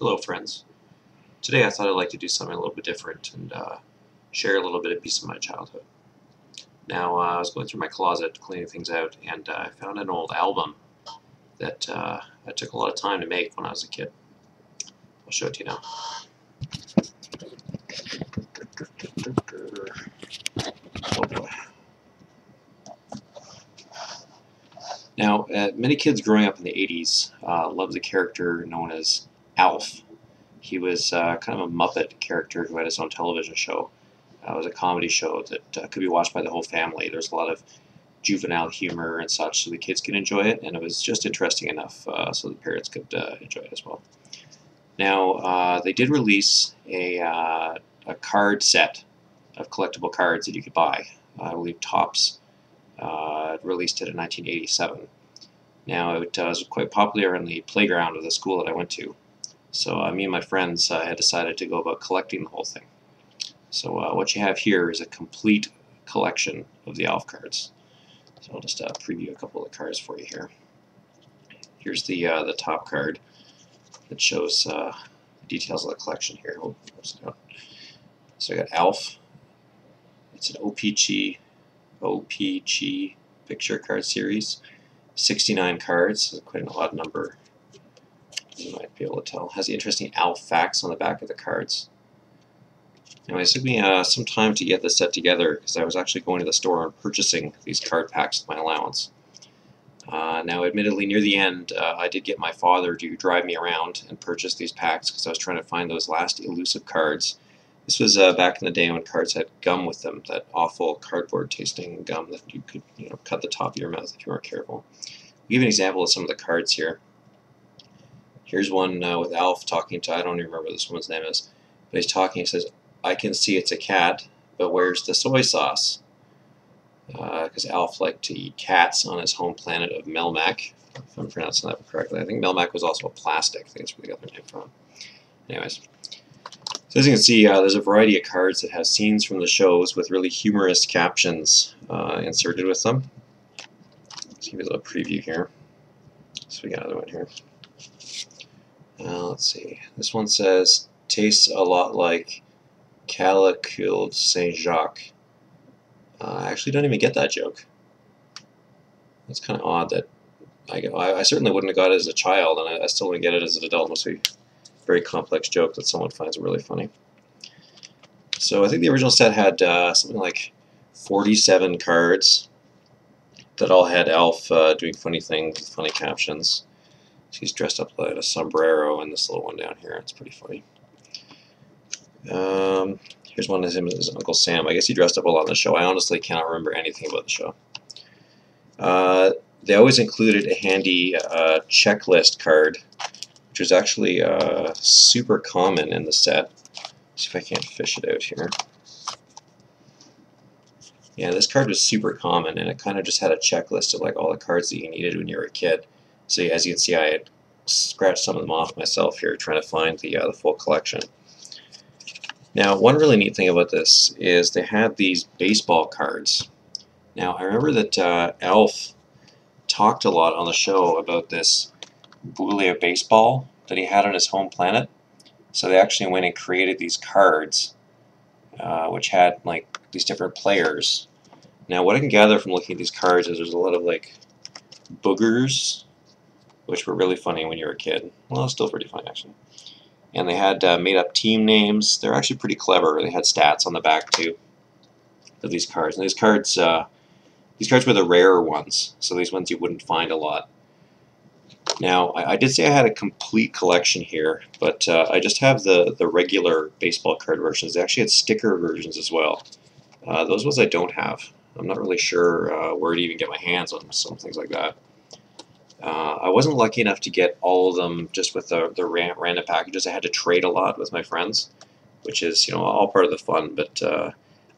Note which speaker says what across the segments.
Speaker 1: Hello friends. Today I thought I'd like to do something a little bit different and share a little bit of piece of my childhood. Now I was going through my closet cleaning things out and I found an old album that I took a lot of time to make when I was a kid. I'll show it to you now. Oh boy. Now many kids growing up in the 80s loved the character known as Alf. He was kind of a Muppet character who had his own television show. It was a comedy show that could be watched by the whole family. There's a lot of juvenile humor and such, so the kids could enjoy it, and it was just interesting enough so the parents could enjoy it as well. Now, they did release a card set of collectible cards that you could buy. I believe Topps released it in 1987. Now, it was quite popular in the playground of the school that I went to. So me and my friends had decided to go about collecting the whole thing. So what you have here is a complete collection of the ALF cards. So I'll just preview a couple of cards for you here. Here's the top card that shows the details of the collection here. Oh, so I got ALF. It's an o-pee-chee picture card series. 69 cards, quite an odd number. You might be able to tell. It has the interesting ALF facts on the back of the cards. Anyway, it took me some time to get this set together because I was actually going to the store and purchasing these card packs with my allowance. Now, admittedly, near the end, I did get my father to drive me around and purchase these packs because I was trying to find those last elusive cards. This was back in the day when cards had gum with them, that awful cardboard-tasting gum that you could, cut the top of your mouth if you weren't careful. I'll give you an example of some of the cards here. Here's one with Alf talking to, I don't even remember what this woman's name is, but he's talking, he says, "I can see it's a cat, but where's the soy sauce?" Because Alf liked to eat cats on his home planet of Melmac, if I'm pronouncing that correctly. I think Melmac was also a plastic. I think that's where they got their name from. Anyways, so as you can see, there's a variety of cards that have scenes from the shows with really humorous captions inserted with them. Let's give you a little preview here. So we got another one here. Let's see. This one says, "Tastes a lot like Calicule Saint Jacques." I actually don't even get that joke. That's kind of odd that I certainly wouldn't have got it as a child, and I still wouldn't get it as an adult. It must be a very complex joke that someone finds really funny. So I think the original set had something like 47 cards that all had Alf doing funny things with funny captions. He's dressed up like a sombrero in this little one down here. It's pretty funny. Here's one of him and his Uncle Sam. I guess he dressed up a lot in the show. I honestly cannot remember anything about the show. They always included a handy checklist card, which was actually super common in the set. Let's see if I can't fish it out here. Yeah, this card was super common, and it kind of just had a checklist of like all the cards that you needed when you were a kid. So as you can see, I had scratched some of them off myself here, trying to find the full collection. Now, one really neat thing about this is they had these baseball cards. Now, I remember that Alf talked a lot on the show about this boule of baseball that he had on his home planet. So they actually went and created these cards, which had like these different players. Now, what I can gather from looking at these cards is there's a lot of like boogers, which were really funny when you were a kid. Well, still pretty funny actually. And they had made-up team names. They're actually pretty clever. They had stats on the back too of these cards. And these cards were the rarer ones, so these ones you wouldn't find a lot. Now, I did say I had a complete collection here, but I just have the regular baseball card versions. They actually had sticker versions as well. Those ones I don't have. I'm not really sure where to even get my hands on some things like that. I wasn't lucky enough to get all of them just with the random packages. I had to trade a lot with my friends, which is all part of the fun. But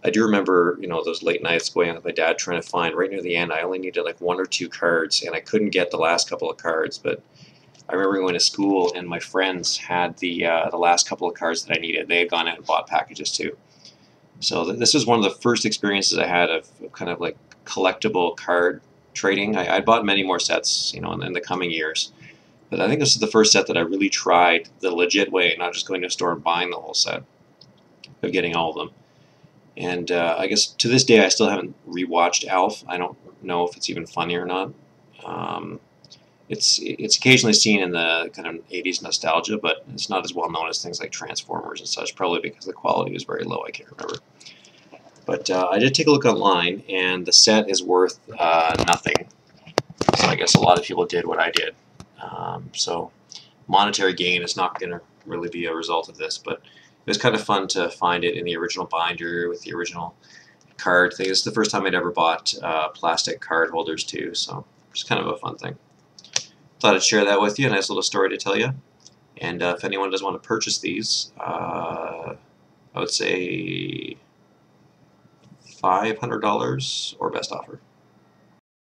Speaker 1: I do remember those late nights going out with my dad trying to find. Right near the end, I only needed like 1 or 2 cards, and I couldn't get the last couple of cards. But I remember going to school, and my friends had the last couple of cards that I needed. They had gone out and bought packages too. So this was one of the first experiences I had of kind of like collectible card trading. I bought many more sets, in the coming years. But I think this is the first set that I really tried the legit way, not just going to a store and buying the whole set, of getting all of them. And I guess to this day I still haven't rewatched ALF. I don't know if it's even funny or not. It's occasionally seen in the kind of 80s nostalgia, but it's not as well known as things like Transformers and such, probably because the quality was very low, I can't remember. But I did take a look online, and the set is worth nothing. So I guess a lot of people did what I did. So monetary gain is not going to really be a result of this, but it was kind of fun to find it in the original binder with the original card thing. This is the first time I'd ever bought plastic card holders too, so it's kind of a fun thing. Thought I'd share that with you, a nice little story to tell you. And if anyone does want to purchase these, I would say $500 or best offer.